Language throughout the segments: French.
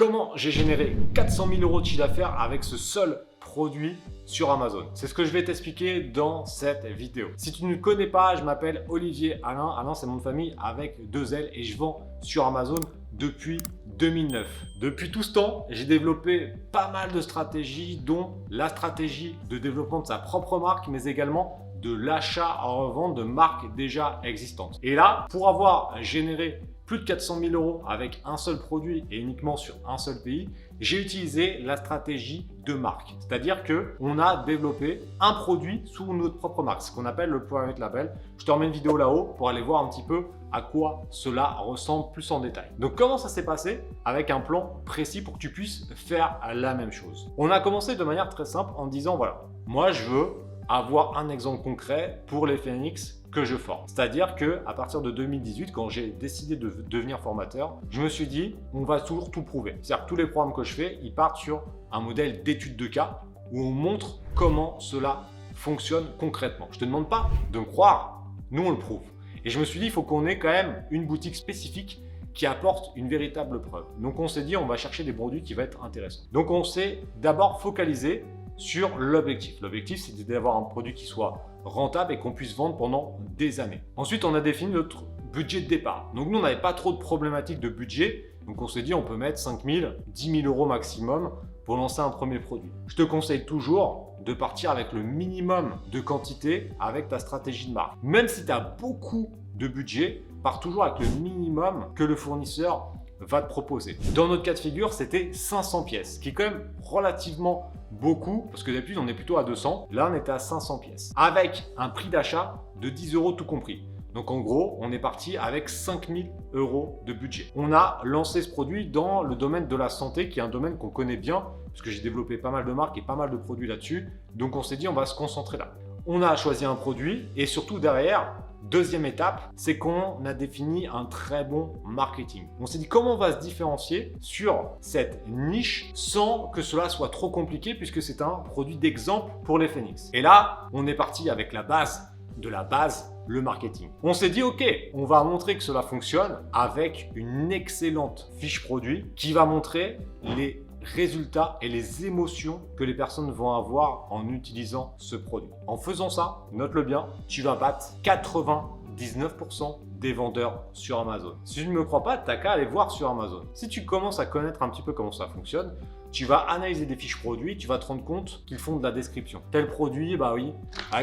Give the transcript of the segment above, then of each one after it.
Comment j'ai généré 400 000 € de chiffre d'affaires avec ce seul produit sur Amazon? C'est ce que je vais t'expliquer dans cette vidéo. Si tu ne me connais pas, je m'appelle Olivier Alain. Alain, c'est mon nom de famille avec 2 L et je vends sur Amazon depuis 2009. Depuis tout ce temps, j'ai développé pas mal de stratégies, dont la stratégie de développement de sa propre marque, mais également de l'achat à revente de marques déjà existantes. Et là, pour avoir généré plus de 400 000 € avec un seul produit et uniquement sur un seul pays, j'ai utilisé la stratégie de marque. C'est-à-dire qu'on a développé un produit sous notre propre marque, ce qu'on appelle le private label. Je te remets une vidéo là-haut pour aller voir un petit peu à quoi cela ressemble plus en détail. Donc comment ça s'est passé? Avec un plan précis pour que tu puisses faire la même chose. On a commencé de manière très simple en disant voilà, moi je veux avoir un exemple concret pour les Phoenix que je forme. C'est-à-dire qu'à partir de 2018, quand j'ai décidé de devenir formateur, je me suis dit, on va toujours tout prouver. C'est-à-dire que tous les programmes que je fais, ils partent sur un modèle d'étude de cas où on montre comment cela fonctionne concrètement. Je ne te demande pas de me croire, nous on le prouve. Et je me suis dit, il faut qu'on ait quand même une boutique spécifique qui apporte une véritable preuve. Donc on s'est dit, on va chercher des produits qui vont être intéressants. Donc on s'est d'abord focalisé sur l'objectif. L'objectif, c'était d'avoir un produit qui soit rentable et qu'on puisse vendre pendant des années. Ensuite, on a défini notre budget de départ. Donc nous, on n'avait pas trop de problématiques de budget. Donc on s'est dit, on peut mettre 5 000, 10 000 € maximum pour lancer un premier produit. Je te conseille toujours de partir avec le minimum de quantité avec ta stratégie de marque. Même si tu as beaucoup de budget, pars toujours avec le minimum que le fournisseur va te proposer. Dans notre cas de figure, c'était 500 pièces, qui est quand même relativement beaucoup, parce que d'habitude, on est plutôt à 200. Là, on était à 500 pièces, avec un prix d'achat de 10 € tout compris. Donc en gros, on est parti avec 5 000 € de budget. On a lancé ce produit dans le domaine de la santé, qui est un domaine qu'on connaît bien, parce que j'ai développé pas mal de marques et pas mal de produits là-dessus. Donc on s'est dit, on va se concentrer là. On a choisi un produit et surtout derrière, deuxième étape, c'est qu'on a défini un très bon marketing. On s'est dit comment on va se différencier sur cette niche sans que cela soit trop compliqué puisque c'est un produit d'exemple pour les Phoenix. Et là, on est parti avec la base de la base, le marketing. On s'est dit ok, on va montrer que cela fonctionne avec une excellente fiche produit qui va montrer les résultats et les émotions que les personnes vont avoir en utilisant ce produit. En faisant ça, note-le bien, tu vas battre 99% des vendeurs sur Amazon. Si tu ne me crois pas, tu n'as qu'à aller voir sur Amazon. Si tu commences à connaître un petit peu comment ça fonctionne, tu vas analyser des fiches produits, tu vas te rendre compte qu'ils font de la description. Tel produit, bah oui,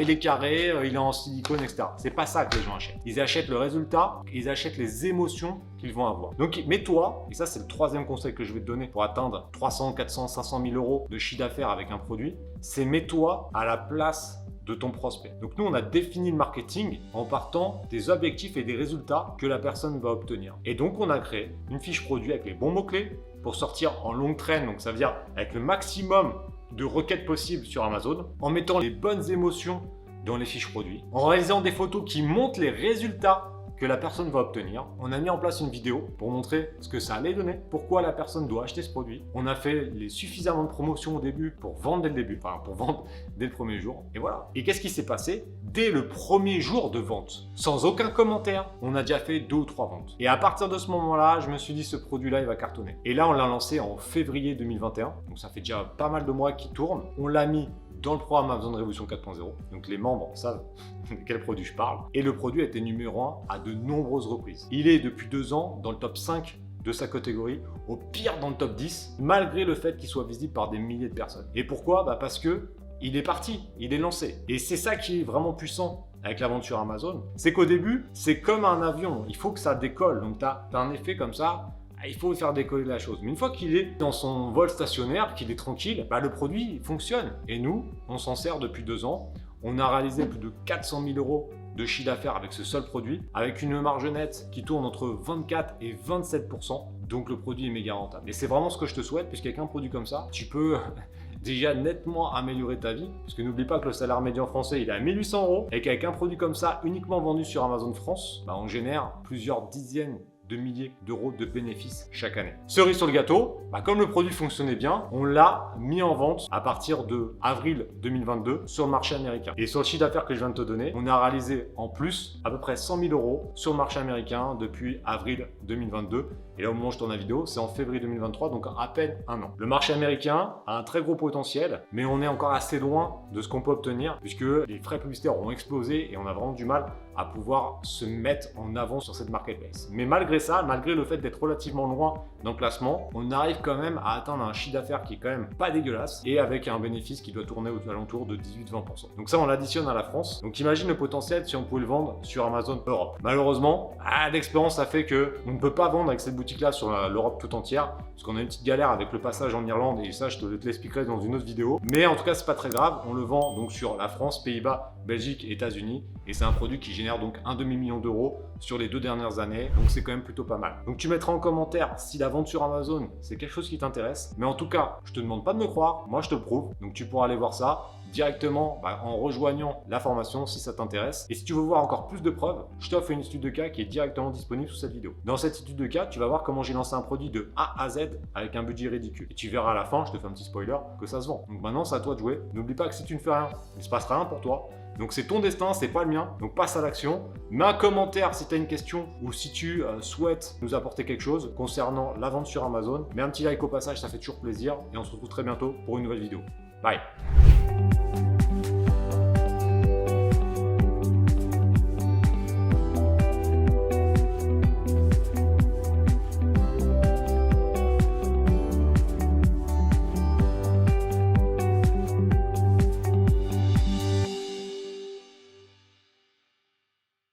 il est carré, il est en silicone, etc. C'est pas ça que les gens achètent. Ils achètent le résultat, ils achètent les émotions qu'ils vont avoir. Donc mets-toi, et ça c'est le troisième conseil que je vais te donner pour atteindre 300, 400, 500 000 € de chiffre d'affaires avec un produit, c'est mets-toi à la place de ton prospect. Donc nous, on a défini le marketing en partant des objectifs et des résultats que la personne va obtenir. Et donc, on a créé une fiche produit avec les bons mots-clés pour sortir en longue traîne, donc ça veut dire avec le maximum de requêtes possibles sur Amazon, en mettant les bonnes émotions dans les fiches produits, en réalisant des photos qui montrent les résultats que la personne va obtenir. On a mis en place une vidéo pour montrer ce que ça allait donner, pourquoi la personne doit acheter ce produit. On a fait suffisamment de promotions au début pour vendre dès le début, enfin pour vendre dès le premier jour. Et voilà. Et qu'est-ce qui s'est passé? Dès le premier jour de vente, sans aucun commentaire, on a déjà fait 2 ou 3 ventes. Et à partir de ce moment-là, je me suis dit ce produit-là, il va cartonner. Et là, on l'a lancé en février 2021. Donc ça fait déjà pas mal de mois qu'il tourne. On l'a mis dans le programme Amazon Révolution 4.0. Donc les membres savent de quel produit je parle. Et le produit a été numéro 1 à de nombreuses reprises. Il est depuis 2 ans dans le top 5 de sa catégorie, au pire dans le top 10, malgré le fait qu'il soit visible par des milliers de personnes. Et pourquoi? Parce que il est parti, il est lancé. Et c'est ça qui est vraiment puissant avec la vente sur Amazon. C'est qu'au début, c'est comme un avion. Il faut que ça décolle. Donc tu as un effet comme ça. Il faut faire décoller la chose. Mais une fois qu'il est dans son vol stationnaire, qu'il est tranquille, le produit fonctionne. Et nous, on s'en sert depuis 2 ans. On a réalisé plus de 400 000 € de chiffre d'affaires avec ce seul produit, avec une marge nette qui tourne entre 24 et 27%. Donc le produit est méga rentable. Et c'est vraiment ce que je te souhaite, puisqu'avec un produit comme ça, tu peux déjà nettement améliorer ta vie. Parce que n'oublie pas que le salaire médian français, il est à 1 800 € et qu'avec un produit comme ça, uniquement vendu sur Amazon France, on génère plusieurs dizaines de milliers d'euros de bénéfices chaque année. Cerise sur le gâteau, comme le produit fonctionnait bien, on l'a mis en vente à partir de avril 2022 sur le marché américain. Et sur le chiffre d'affaires que je viens de te donner, on a réalisé en plus à peu près 100 000 € sur le marché américain depuis avril 2022 Et là, au moment où je tourne la vidéo, c'est en février 2023, donc à peine un an. Le marché américain a un très gros potentiel, mais on est encore assez loin de ce qu'on peut obtenir, puisque les frais publicitaires ont explosé et on a vraiment du mal à pouvoir se mettre en avant sur cette marketplace. Mais malgré ça, malgré le fait d'être relativement loin dans le classement, on arrive quand même à atteindre un chiffre d'affaires qui est quand même pas dégueulasse et avec un bénéfice qui doit tourner aux alentours de 18-20%. Donc ça, on l'additionne à la France. Donc imagine le potentiel si on pouvait le vendre sur Amazon Europe. Malheureusement, l'expérience ça fait que on ne peut pas vendre avec cette boutique-là sur l'Europe tout entière, parce qu'on a une petite galère avec le passage en Irlande et ça, je te l'expliquerai dans une autre vidéo. Mais en tout cas, c'est pas très grave. On le vend donc sur la France, Pays-Bas, Belgique, États-Unis et c'est un produit qui génère donc un demi-million d'euros sur les 2 dernières années. Donc c'est quand même plutôt pas mal. Donc tu mettras en commentaire si la vente sur Amazon, c'est quelque chose qui t'intéresse. Mais en tout cas, je te demande pas de me croire. Moi, je te le prouve. Donc tu pourras aller voir ça directement en rejoignant la formation si ça t'intéresse. Et si tu veux voir encore plus de preuves, je t'offre une étude de cas qui est directement disponible sous cette vidéo. Dans cette étude de cas, tu vas voir comment j'ai lancé un produit de A à Z avec un budget ridicule. Et tu verras à la fin, je te fais un petit spoiler, que ça se vend. Donc maintenant, c'est à toi de jouer. N'oublie pas que si tu ne fais rien, il ne se passera rien pour toi. Donc c'est ton destin, c'est pas le mien. Donc passe à l'action. Mets un commentaire si tu as une question ou si tu souhaites nous apporter quelque chose concernant la vente sur Amazon. Mets un petit like au passage, ça fait toujours plaisir. Et on se retrouve très bientôt pour une nouvelle vidéo. Bye.